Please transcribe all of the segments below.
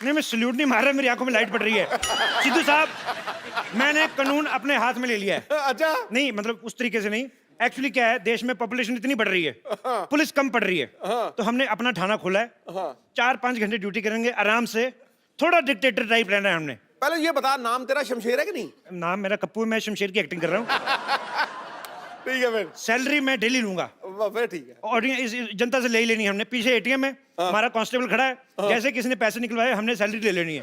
नहीं, मैं सल्यूट नहीं मार रहा, मेरी आंखों में लाइट पड़ रही है। सिद्धू साहब, मैंने कानून अपने हाथ में ले लिया है। अच्छा, नहीं मतलब उस तरीके से नहीं, एक्चुअली क्या है, देश में पॉपुलेशन इतनी बढ़ रही है, पुलिस कम पड़ रही है, तो हमने अपना थाना खोला है। 4-5 घंटे ड्यूटी करेंगे आराम से, थोड़ा डिक्टेटर टाइप रहना है हमने। पहले ये बता, नाम तेरा शमशेर है कि नहीं? नाम मेरा कप्पू है, मैं शमशेर की एक्टिंग कर रहा हूँ। ठीक है फिर। सैलरी मैं डेली लूंगा। फिर ठीक है। और इस जनता से ले ही लेनी है हमने। पीछे एटीएम है, हमारा कांस्टेबल खड़ा है, जैसे किसी ने पैसे निकलवाए हमने सैलरी ले लेनी है।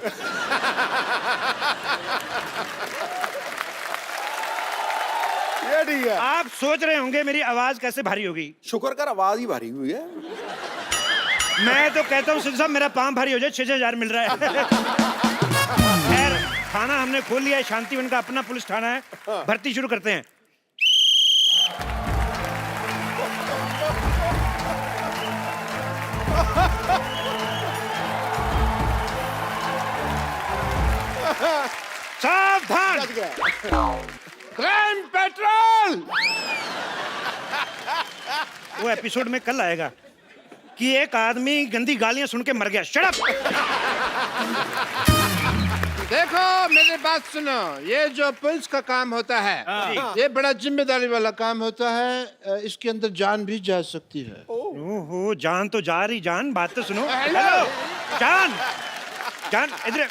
ये ठीक है। आप सोच रहे होंगे मेरी आवाज कैसे भारी होगी। शुक्र कर आवाज ही भारी हुई है। मैं तो कहता हूँ सिद्धू साहब, मेरा पाँव भारी हो जाए, 6-6 हजार मिल रहा है। खैर, थाना हमने खोल लिया है, शांतिवन का अपना पुलिस थाना है। भर्ती शुरू करते हैं। सावधान, क्राइम पेट्रोल। वो एपिसोड में कल आएगा कि एक आदमी गंदी गालियां सुन के मर गया। Shut up. देखो मेरी बात सुनो, ये जो पुलिस का काम होता है, ये बड़ा जिम्मेदारी वाला काम होता है। इसके अंदर जान भी जा सकती है। ओहो, जान तो जा रही, जान बात तो सुनो। हेलो। जान, जान इधर।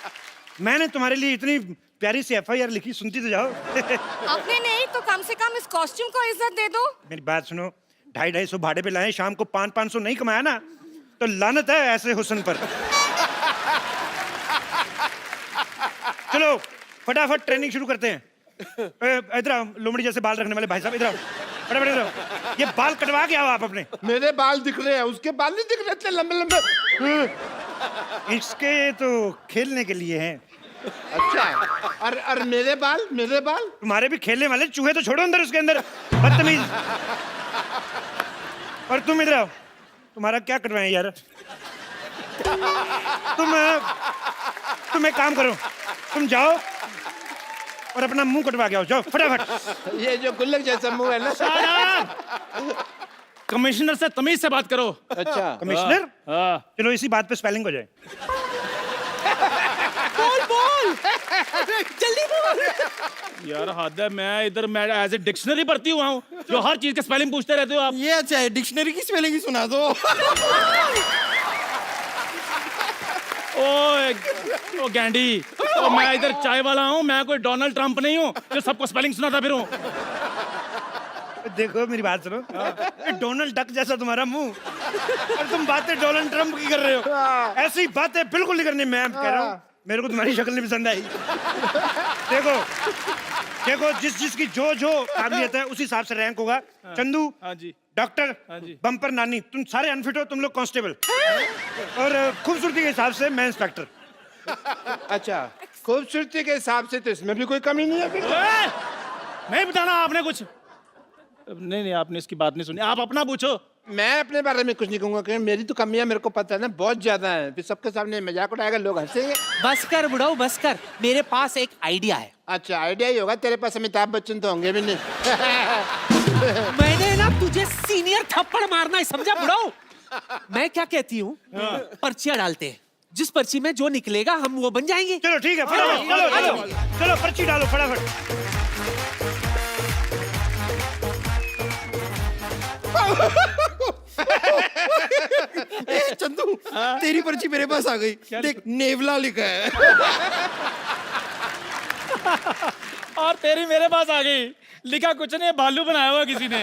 मैंने तुम्हारे लिए इतनी प्यारी सी FIR लिखी, सुनती तो जाओ। अपने नहीं तो कम से कम इस कॉस्ट्यूम को इज्जत दे दो। मेरी बात सुनो, 250-250 भाड़े पे लाए, शाम को 500-500 नहीं कमाया ना तो लानत है ऐसे हुस्न पर। चलो फटाफट ट्रेनिंग शुरू करते हैं। इधर आओ, लोमड़ी जैसे बाल रखने वाले भाई साहब, इधर आओ, फटाफट इधर आओ। ये बाल कटवा के आओ आप अपने। मेरे बाल दिख रहे हैं, उसके बाल नहीं दिख रहे इतने लंबे लंबे। इसके तो खेलने के लिए हैं। अच्छा, और मेरे बाल, मेरे बाल? तुम्हारे भी खेलने वाले, चूहे तो छोड़ो अंदर, उसके अंदर बदतमीज। और तुम इधर आओ, तुम्हारा क्या कटवाएं यार। तुम एक काम करो, तुम जाओ और अपना मुंह कटवा के आओ, जाओ फटाफट। ये जो गुल्लक जैसा मुंह है ना। कमिश्नर से तमीज से बात करो। अच्छा, कमिश्नर, हाँ। चलो इसी बात पे स्पेलिंग हो जाए। बोल जल्दी बोल। यार हद है, मैं इधर मैं एज ए डिक्शनरी पढ़ती हुआ हूँ, जो हर चीज के स्पेलिंग पूछते रहते हो आप। ये अच्छा है, डिक्शनरी की स्पेलिंग ही सुना दो। ओ गैंडी, ओ मैं इधर चाय वाला हूँ, मैं कोई डोनाल्ड ट्रंप नहीं हूँ जो सबको स्पेलिंग सुनाता फिरूं। देखो मेरी बात सुनो, डोनाल्ड डक जैसा तुम्हारा मुंह, और तुम बातें डोनाल्ड ट्रंप की कर रहे हो। ऐसी बातें बिल्कुल नहीं करनी। मैं कह रहा हूँ, मेरे को तुम्हारी शक्ल नहीं पसंद आई। देखो देखो, जिसकी जो काबिलियत है उसी हिसाब से रैंक होगा। चंदू हाँ जी, डॉक्टर, हाँ जी। बम्पर नानी, तुम सारे अनफिट हो, तुम लोग कांस्टेबल, और खूबसूरती के हिसाब से मैं इंस्पेक्टर। अच्छा, खूबसूरती के हिसाब से तो इसमें भी कोई कमी नहीं है फिर। नहीं बताना आपने कुछ। नहीं, आपने इसकी बात नहीं सुनी, आप अपना पूछो। मैं अपने बारे में कुछ नहीं कहूंगा, क्योंकि मेरी तो कमियां मेरे को पता है ना, बहुत ज्यादा है। फिर सबके सामने मजाक उड़ाएगा, लोग हंसेंगे। बस कर बुढ़ाऊ, बस कर, मेरे पास एक आइडिया है। अच्छा, आइडिया ही होगा तेरे पास, अमिताभ बच्चन तो होंगे भी नहीं। मैंने ना तुझे सीनियर थप्पड़ मारना है, समझा बुढ़ाऊ? मैं क्या कहती हूँ, पर्चियां डालते हैं, जिस पर्ची में जो निकलेगा हम वो बन जाएंगे। चलो ठीक है, फटाफट चलो पर्ची डालो फटाफट। चंदू, तेरी पर्ची मेरे पास आ गई। देख, नेवला लिखा है। और तेरी मेरे पास आ गई, लिखा कुछ नहीं, भालू बनाया हुआ किसी ने।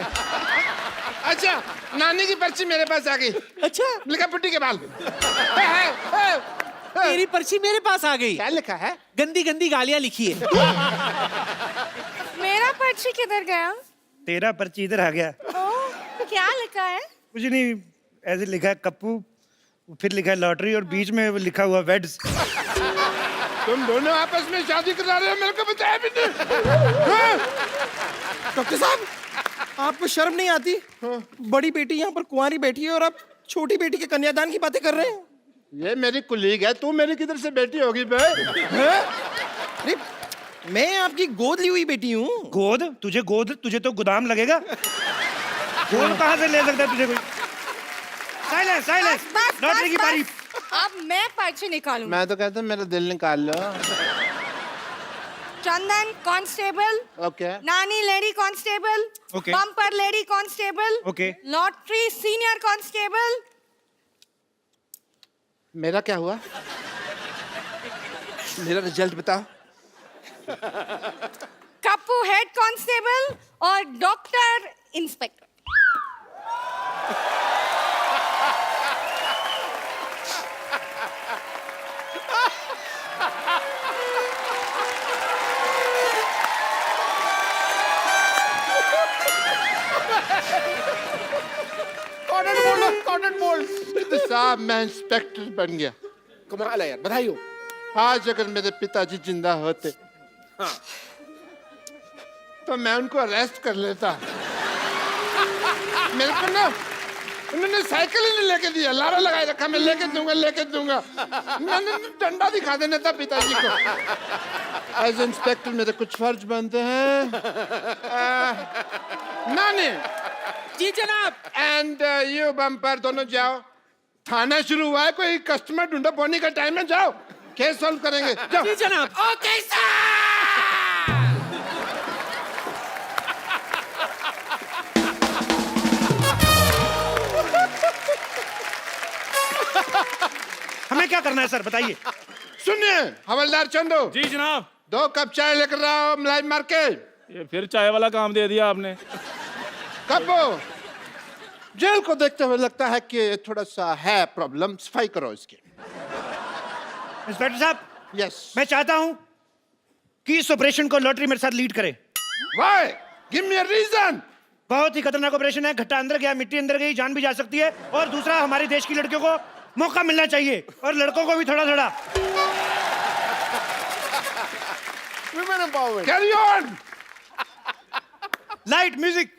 अच्छा, नानी की पर्ची मेरे पास आ गई। अच्छा, लिखा पुट्टी के बाल। तेरी पर्ची मेरे पास आ गई। क्या लिखा है? गंदी गंदी गालियां लिखी है। मेरा पर्ची किधर गया? तेरा पर्ची इधर आ गया। ओह, क्या लिखा है? कुछ नहीं, ऐसे लिखा है कप्पू, फिर लिखा है लॉटरी, और बीच में वो लिखा हुआ वेड्स। तुम दोनों आपस में शादी करा रहे हो, मेरे को बताया भी नहीं। डॉक्टर साहब, आपको शर्म नहीं आती? बड़ी बेटी यहाँ पर कुंवारी बैठी है और आप छोटी बेटी के कन्यादान की बातें कर रहे हैं। ये मेरी कुलीग है, तू मेरी किधर से बेटी होगी बे? अरे, मैं आपकी गोद ली हुई बेटी हूँ। गोद? तुझे तो गोदाम लगेगा। गोद कहाँ से ले सकता है तुझे कोई? साइलेंस, बस, लॉटरी की बस, बारी। अब मैं पर्ची निकालूंगी। मैं तो कहता हूँ मेरा दिल निकाल लो। चंदन कांस्टेबल, ओके। नानी lady constable, Okay. Bumper lady constable, Okay. Lottery senior constable, मेरा क्या हुआ? मेरा रिजल्ट बताओ। कप्पू हेड कांस्टेबल और डॉक्टर इंस्पेक्टर। कॉर्नर बोल्ड तो साहब मैं इंस्पेक्टर बन गया। कमाल है यार, बधाई हो। आज अगर मेरे पिताजी जिंदा होते तो मैं उनको अरेस्ट कर लेता। मेरे को ना उन्होंने साइकिल ही नहीं लेके दिया, लारा लगाए रखा मैं लेके दूंगा। मैंने डंडा दिखा देना था पिताजी को। एज इंस्पेक्टर मेरे कुछ फर्ज बनते हैं। नानी जी जनाब। एंड यू बम्पर दोनों जाओ, थाना शुरू हुआ है, कोई कस्टमर ढूंढो, बोनी का टाइम है, जाओ केस सॉल्व करेंगे। जाओ। जी जनाब। Okay sir. हमें क्या करना है सर, बताइए। सुनिए हवलदार चंदू, जी जनाब। 2 कप चाय लेकर आओ मलाई मार के। ये फिर चाय वाला काम दे दिया आपने। कब्बो जेल को देखते हुए लगता है कि थोड़ा सा है प्रॉब्लम, सफाई करो इसकी। इंस्पेक्टर साहब, यस। मैं चाहता हूं कि इस ऑपरेशन को लॉटरी मेरे साथ लीड करे। Why? Give me a reason. बहुत ही खतरनाक ऑपरेशन है, घट्टा अंदर गया, मिट्टी अंदर गई, जान भी जा सकती है। और दूसरा, हमारे देश की लड़कियों को मौका मिलना चाहिए और लड़कों को भी थोड़ा थोड़ा। Women empowerment. Carry on. Light music.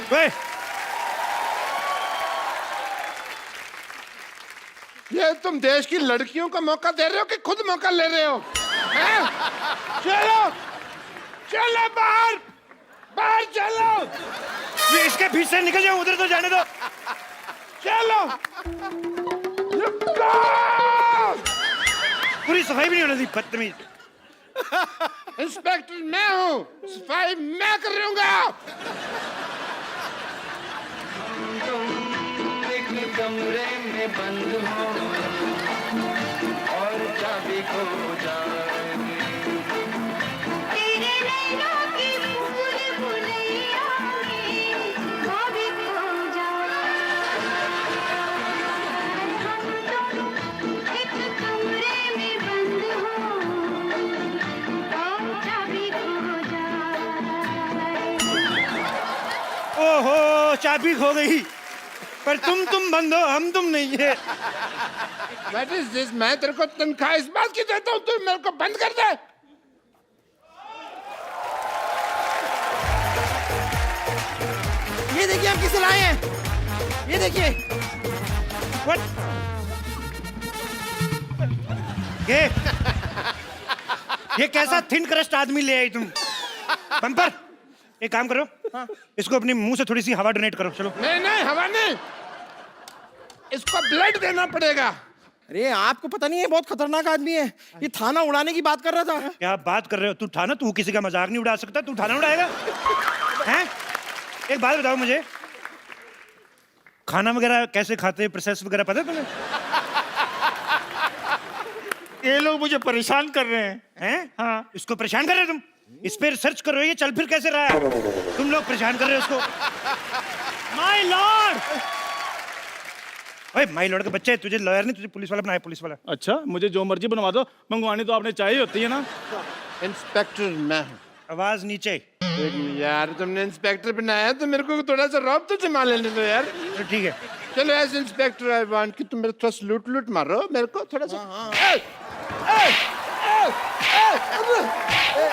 वे, ये तुम देश की लड़कियों को मौका दे रहे हो कि खुद मौका ले रहे हो? हैं? चलो चलो बाहर, बाहर चलो। ये इसके बीच से निकल जाओ, उधर तो जाने दो। चलो। पूरी सफाई भी नहीं होने दी, बदतमीज। इंस्पेक्टर मैं हूँ, सफाई मैं करूंगा। कमरे में बंद हो और चाबी खो जाएगी। तेरे नैनों की फूल फुलैया में चाबी खो जाएगी। हम दोनों एक कमरे में बंद हो और चाबी खो जाएगी। ओहो, चाबी खो गई। पर तुम बंद हो, हम तुम नहीं है। What is this? मैं तेरे को तनख्वाह इस बात की देता हूँ, तू मेरे को बंद कर दे। ये देखिए हम किसे लाए हैं, ये देखिए। What? ये कैसा थिन क्रस्ट आदमी ले आई तुम? बम्पर, एक काम करो, इसको अपने मुंह से थोड़ी सी हवा डोनेट करो। चलो। नहीं नहीं, हवा नहीं, इसको ब्लड देना पड़ेगा। अरे आपको पता नहीं है, बहुत खतरनाक आदमी है। ये थाना उड़ाने की बात कर रहा था। क्या बात कर रहे हो? तू थाना, तू किसी का मजाक नहीं उड़ा सकता, तू थाना उड़ाएगा? हैं? एक बात बताओ मुझे, खाना वगैरह कैसे खाते हैं, प्रोसेस वगैरह पता है तुम्हें? ये लोग मुझे परेशान कर रहे हैं। हाँ, इसको परेशान कर रहे हो तुम? इस पे रिसर्च करो, ये चल फिर कैसे रहा है? तुम लोग परेशान कर रहे हो उसको। माय लॉर्ड, ओए माय लॉर्ड के बच्चे, तुझे लॉयर नहीं, तुझे पुलिस वाला बनाया, पुलिस वाला। अच्छा, मुझे जो मर्जी बनवा दो, मंगवानी तो आपने चाहिए होती है ना। इंस्पेक्टर मैं हूँ, आवाज नीचे। एक मिनट यार, तुमने इंस्पेक्टर बनाया तो मेरे को थोड़ा सा रौब तो जमा लेने दो यार। तो ठीक है, चलो एज इंस्पेक्टर आई वांट कि तुम मेरे थोड़ा सलूट लूट मारो मेरे को थोड़ा सा।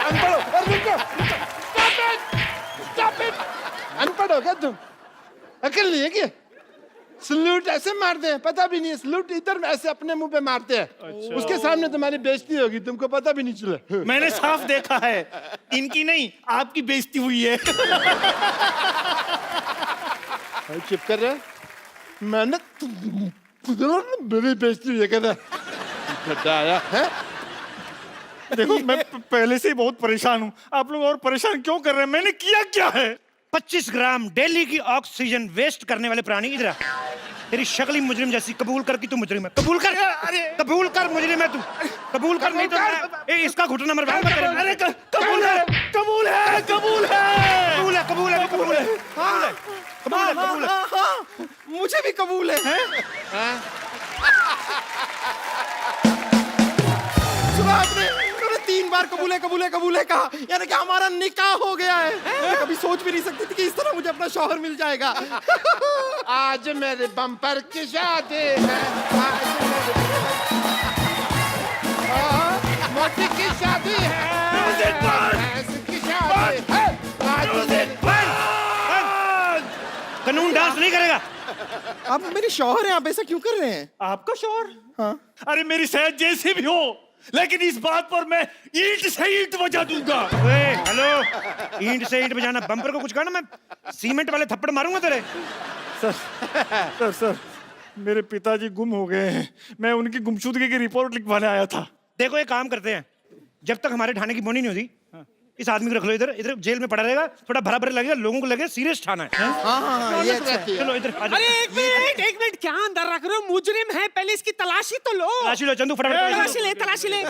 अनपढ़ हो, रुको, स्टॉप इट, अनपढ़ हो क्या तुम? अकल नहीं है क्या? सलूट ऐसे मारते हैं, पता भी नहीं है। सलूट इधर ऐसे अपने मुंह पे मारते हैं। उसके सामने तुम्हारी बेइज्जती होगी, तुमको पता भी नहीं चला। मैंने साफ देखा है, इनकी नहीं आपकी बेइज्जती हुई है। चुप कर रहे, मैंने मेरी बेइज्जती हुई है कहता आया है। देखो मैं पहले से ही बहुत परेशान हूँ, आप लोग और परेशान क्यों कर रहे हैं? मैंने किया क्या है? 25 ग्राम डेली की ऑक्सीजन वेस्ट करने वाले प्राणी इधर आ। तेरी शक्ल ही मुजरिम जैसी, कबूल कर कि तू मुजरिम है। कबूल कर, कबूल कर मुजरिम है तू, कबूल कर, नहीं तो इसका घुटना मरवाऊंगा तेरे। अरे कबूल है, कबूल है, कबूल है, कबूल है, कबूल है, कबूल है, कबूल है, कबूल है, कबूल है। हाँ, मुझे भी कबूल है। सुना आपने? उन्होंने 3 बार कबूल है, कबूल है, कबूल है कहा, यानी कि हमारा निकाह हो गया है। मैं कभी सोच भी नहीं सकती थी कि इस तरह मुझे अपना शौहर मिल जाएगा। आज मेरे बम्पर की शादी है, आज मोटी की शादी है, भैंस की शादी है, कानून डांस नहीं करेगा। आप मेरे शौहर हैं, आप ऐसा क्यों कर रहे हैं? आपका शोर? हाँ। अरे मेरी सेहत जैसी भी हो, लेकिन इस बात पर मैं ईंट से ईंट बजा दूंगा। ओए, हेलो, ईंट से ईंट बजाना, बम्पर को कुछ कहना, मैं सीमेंट वाले थप्पड़ मारूंगा तेरे। सर मेरे पिताजी गुम हो गए हैं, मैं उनकी गुमशुदगी की रिपोर्ट लिखवाने आया था। देखो एक काम करते हैं, जब तक हमारे थाने की बोनी नहीं होती, इस आदमी को रख लो इधर, इधर जेल में पड़ा रहेगा, थोड़ा भरा भरा लगेगा, लोगों को लगे सीरियस थाना है। हाँ, ये अच्छा है। चलो इधर आ जाओ। अरे एक मिनट, क्या अंदर रख रहे हो? मुजरिम है, पहले इसकी तलाशी तो लो। तलाशी लो चंदू, फटाफट तलाशी ले, तलाशी ले।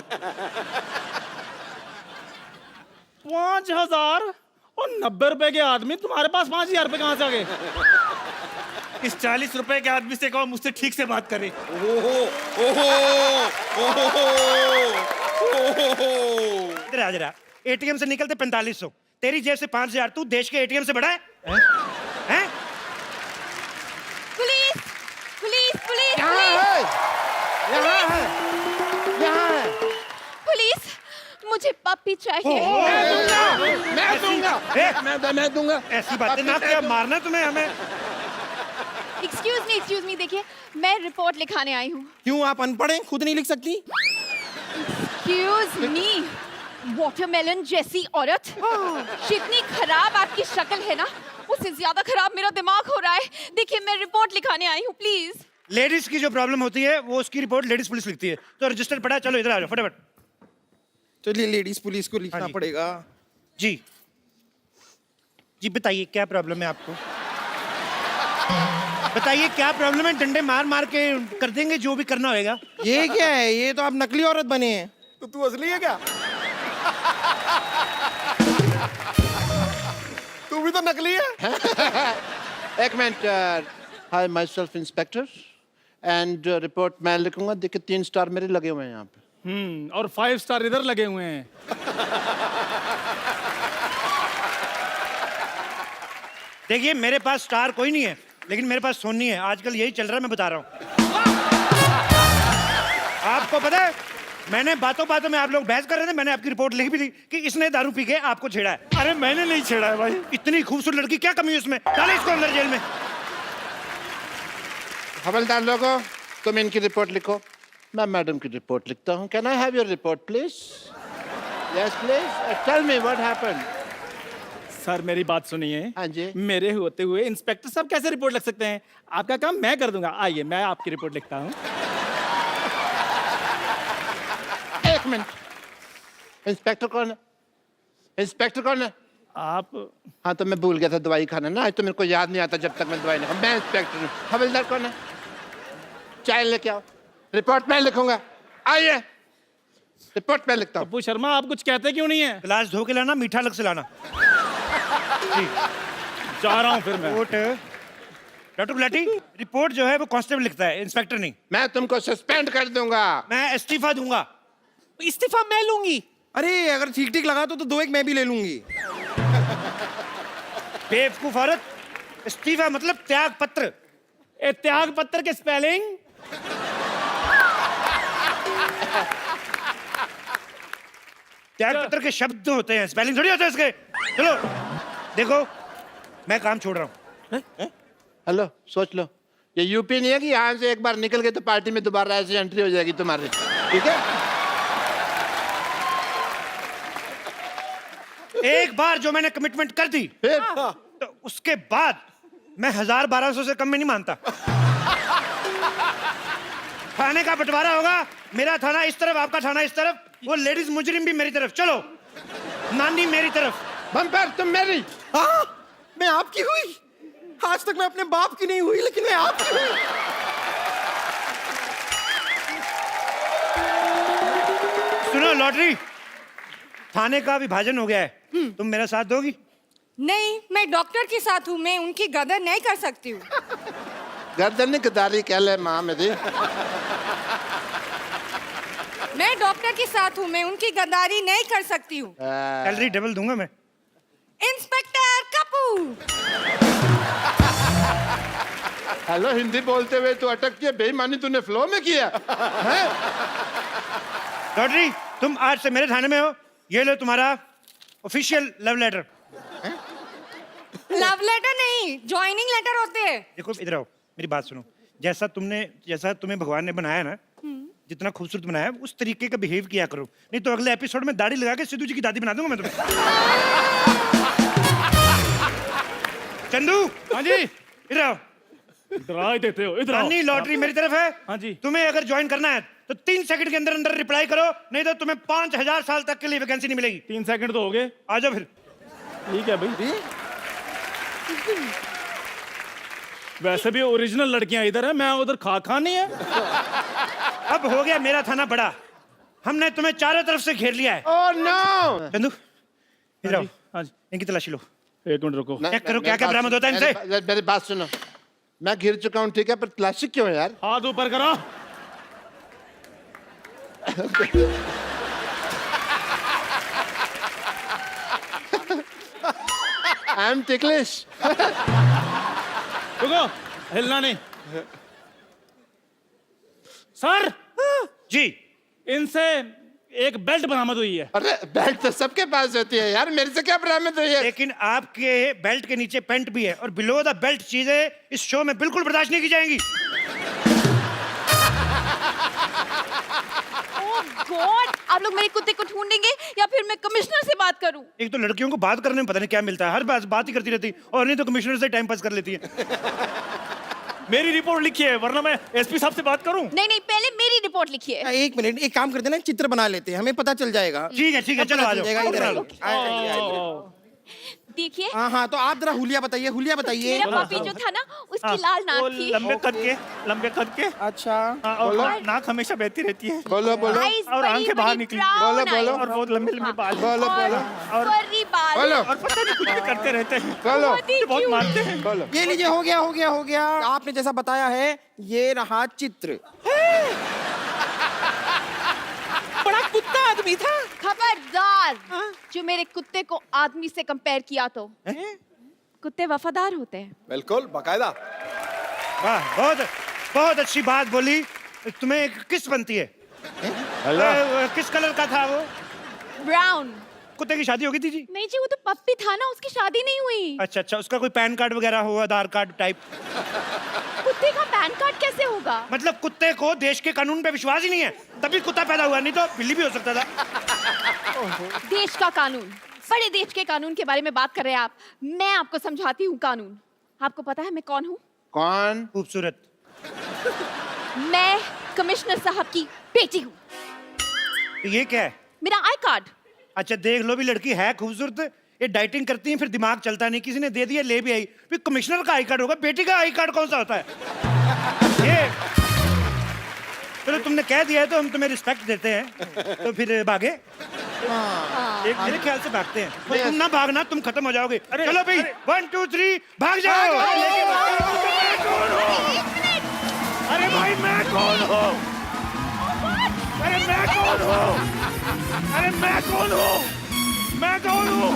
5000 और 90 रुपए के आदमी, तुम्हारे पास 5000 रुपए कहाँ से आ गए? इस 40 रुपए के आदमी से कहो मुझसे ठीक से बात करे। इधर आ जरा। एटीएम से निकलते 4500, तेरी जेब से 5000, तू देश के एटीएम से बड़ा है? हैं? पुलिस, पुलिस, पुलिस, यहाँ पुलिस, है, यहाँ है, यहाँ है। पुलिस, मुझे पप्पी चाहिए। मैं दूंगा। ऐसी बातें ना क्या, मारना तुम्हें हमें। एक्सक्यूज मी, देखिए मैं रिपोर्ट लिखाने आई हूँ। क्यों, आप अनपढ़ हैं, खुद नहीं लिख सकती? एक्सक्यूज मी, वाटरमेलन जैसी औरत, जितनी खराब आपकी शक्ल है ना, उससे ज्यादा खराब मेरा दिमाग हो रहा है। देखिए मैं रिपोर्ट लिखाने आई हूँ, प्लीज। लेडीज की जो प्रॉब्लम होती है वो उसकी रिपोर्ट लेडीज पुलिस लिखती है, तो रजिस्टर पड़ा, चलो इधर आ जाओ फटाफट। चलिए लेडीज पुलिस को लिखना हाँ जी। पड़ेगा। जी जी, बताइए क्या प्रॉब्लम है आपको? बताइए क्या प्रॉब्लम है, डंडे मार मार के कर देंगे जो भी करना होगा। ये क्या है? ये तो आप नकली औरत बने हैं। तो तू असली है क्या? तू भी तो नकली है। एक minute, hi my self inspector and report मैं लिखूंगा। देखिए 3 स्टार मेरे लगे हुए हैं यहाँ पे। और 5 स्टार इधर लगे हुए हैं। देखिए मेरे पास स्टार कोई नहीं है, लेकिन मेरे पास सोनी है, आजकल यही चल रहा है, मैं बता रहा हूँ। आपको पता है, मैंने बातों बातों में, आप लोग बहस कर रहे थे, मैंने आपकी रिपोर्ट लिखी भी थी कि इसने दारू पी के आपको छेड़ा है। अरे मैंने नहीं छेड़ा है भाई। इतनी खूबसूरत लड़की, क्या कमी है उसमें? डालो इसको अंदर जेल में। हवलदार लोगों, तुम इनकी रिपोर्ट लिखो, मैं मैडम की रिपोर्ट लिखता हूँ। Can I have your report please? Yes please, tell me what happened. Sir मेरी बात सुनिए। हाँ जी। मेरे होते हुए इंस्पेक्टर साहब कैसे रिपोर्ट लिख सकते हैं? आपका काम मैं कर दूंगा। आइए मैं आपकी रिपोर्ट लिखता हूँ। एक मिनट, इंस्पेक्टर कौन है? इंस्पेक्टर कौन है? आप हाँ तो मैं भूल गया था दवाई खाना ना, आज तो मेरे को याद नहीं आता जब तक मैं दवाई नहीं खाऊं। मैं इंस्पेक्टर हूँ। हवलदार कौन है? चाय लेके आओ, रिपोर्ट मैं लिखूंगा। आइए, रिपोर्ट मैं लिखता हूँ। पप्पू शर्मा, आप कुछ कहते क्यों नहीं है? गिलास धो के लाना, मीठा अलग से लाना। जा रहा हूँ फिर मैं। रिपोर्ट डॉक्टर गुलाटी, रिपोर्ट जो है वो कांस्टेबल लिखता है, इंस्पेक्टर नहीं। मैं तुमको सस्पेंड कर दूंगा। मैं इस्तीफा दूंगा। इस्तीफा मैं लूंगी। अरे अगर ठीक ठीक लगा तो 2 एक मैं भी ले लूंगी। बेवकूफ औरत, इस्तीफा मतलब त्याग पत्र। ए त्याग पत्र के स्पेलिंग त्याग पत्र के शब्द होते हैं, स्पेलिंग थोड़ी होते हैं इसके। चलो देखो, मैं काम छोड़ रहा हूँ। हेलो, सोच लो, ये यूपी नहीं है कि यहाँ से एक बार निकल गए तो पार्टी में दोबारा ऐसे एंट्री हो जाएगी तुम्हारी, ठीक है? एक बार जो मैंने कमिटमेंट कर दी, फिर तो उसके बाद मैं 1000-1200 से कम में नहीं मानता। थाने का बंटवारा होगा, मेरा थाना इस तरफ, आपका थाना इस तरफ, वो लेडीज मुजरिम भी मेरी तरफ। चलो, नानी मेरी तरफ। बम्पर तुम मेरी। हाँ, मैं आपकी हुई। आज तक मैं अपने बाप की नहीं हुई, लेकिन मैं आपकी हुई। सुनो लॉटरी, थाने का विभाजन हो गया है, तुम मेरा साथ दोगी? नहीं, मैं डॉक्टर के साथ हूँ, मैं उनकी गदर नहीं कर सकती हूँ। गर्दन गदारी कह ले माँ मेरी। मैं डॉक्टर के साथ हूँ, मैं उनकी गद्दारी नहीं कर सकती हूँ। सैलरी डबल दूंगा मैं। इंस्पेक्टर कपूर। हेलो, हिंदी बोलते हुए तू अटक के बेईमानी तूने फ्लो में किया है? लॉटरी, तुम आज से मेरे थाने में हो, ये लो तुम्हारा official love letter. Love letter नहीं, ज्वाइनिंग लेटर होते हैं। देखो इधर आओ, मेरी बात सुनो। जैसा तुम्हें भगवान ने बनाया ना, जितना खूबसूरत बनाया, उस तरीके का बिहेव किया करो, नहीं तो अगले एपिसोड में दाढ़ी लगा के सिद्धू जी की दादी बना दूंगा मैं तुम्हें। चंदू, हाँ जी, इधर आओ। डरा ही देते हो, इधर आओ। रानी लॉटरी मेरी तरफ है। हाँ जी। तुम्हें अगर ज्वाइन करना है तो 3 सेकंड के अंदर अंदर रिप्लाई करो, नहीं तो तुम्हें 5000 साल तक के लिए वैकेंसी नहीं मिलेगी। 3 सेकंड तो हो गए। आ जाओ फिर। ठीक है भाई। वैसे भी ओरिजिनल लड़कियां इधर है, मैं उधर खा नहीं है। अब हो गया मेरा थाना बड़ा, हमने तुम्हें चारों तरफ से घेर लिया है। Oh no! चंदू, इधर आओ, हाँ जी, इनकी तलाशी लो, एक मिनट रुको। चेक करो क्या क्या बरामद होता है इनसे। मेरी बात सुनो, मैं घिर चुका हूँ, ठीक है, पर तलाशी क्यों है यार? हाथ ऊपर करो। I am ticklish. रुको, हिलना नहीं। सर जी, इनसे एक बेल्ट बरामद हुई है। अरे बेल्ट तो सबके पास होती है यार, मेरे से क्या बरामद हुई है? लेकिन आपके बेल्ट के नीचे पैंट भी है, और बिलो द बेल्ट चीजें इस शो में बिल्कुल बर्दाश्त नहीं की जाएंगी। ओह गॉड, आप लोग मेरे कुत्ते को ढूंढेंगे या फिर मैं कमिश्नर से बात करूं? एक तो लड़कियों को बात करने में पता नहीं क्या मिलता है, हर बात ही करती रहती, और नहीं तो कमिश्नर से टाइम पास कर लेती है। मेरी रिपोर्ट लिखी है, वरना मैं एसपी साहब से बात करूं। नहीं नहीं, पहले मेरी रिपोर्ट लिखिए। 1 मिनट, एक काम करते हैं ना, चित्र बना लेते हैं, हमें पता चल जाएगा। ठीक है, चलो आ जाओ। इधर बना लो। आइए। देखिए, हाँ हाँ, तो आप जरा हुलिया बताइए, हुलिया बताइए। मेरा पपी जो था ना, उसकी लाल वो नाक थी। लंबे कद के, लंबे कद के। अच्छा, हाँ, और नाक हमेशा बहती रहती है। बोलो बोलो Eyes और बड़ी आंखें बाहर बड़ी निकली। brown बोलो, eyes। बोलो। और बहुत लंबे लंबे बाल। बोलो बोलो और furry बाल। बोलो और पता नहीं कुछ भी करते रहते हैं। बोलो बहुत ही बहुत cute। मारते हैं। बोलो। ये लीजिए, हो गया हो गया हो गया। आपने जैसा बताया है, ये रहा चित्र। बड़ा कुत्ता आदमी था। खबरदार, जो मेरे कुत्ते को आदमी से कंपेयर किया तो कुत्ते वफादार होते हैं। बिल्कुल बाकायदा। वाह, बहुत बहुत अच्छी बात बोली। तुम्हें एक किस बनती है? किस कलर का था वो? ब्राउन। कुत्ते की शादी हो गई थी जी? नहीं जी, वो तो पप्पी था ना, उसकी शादी नहीं हुई। अच्छा, उसका कोई पैन कार्ड वगैरह हो, आधार कार्ड टाइप? कुत्ते का पैन कार्ड कैसे होगा? मतलब कुत्ते को देश के कानून पे विश्वास ही नहीं है, तभी कुत्ता पैदा हुआ, नहीं तो बिल्ली भी हो सकता था। देश का कानून, बड़े देश के कानून के बारे में बात कर रहे हैं आप। मैं आपको समझाती हूँ कानून। आपको पता है मैं कौन हूँ? कौन? खूबसूरत। मैं कमिश्नर साहब की बेटी हूँ। ये क्या है? मेरा आई कार्ड। अच्छा, देख लो भी, लड़की है खूबसूरत, ये डाइटिंग करती है, फिर दिमाग चलता नहीं, किसी ने दे दिया, ले भी आई, फिर कमिश्नर का आई कार्ड होगा, बेटी का आई कार्ड कौन सा होता है? ये चलो, तुमने कह दिया है तो हम तुम्हें रिस्पेक्ट देते हैं, तो फिर भागे। एक मेरे ख्याल से भागते हैं। और तुम ना भागना, तुम खत्म हो जाओगे। चलो भाई, 1 2 3 भाग जाओ। अरे भाई, मैं कौन हूँ? अरे मैं कौन हूँ? अरे मैं कौन हूँ? मैं कौन हूँ?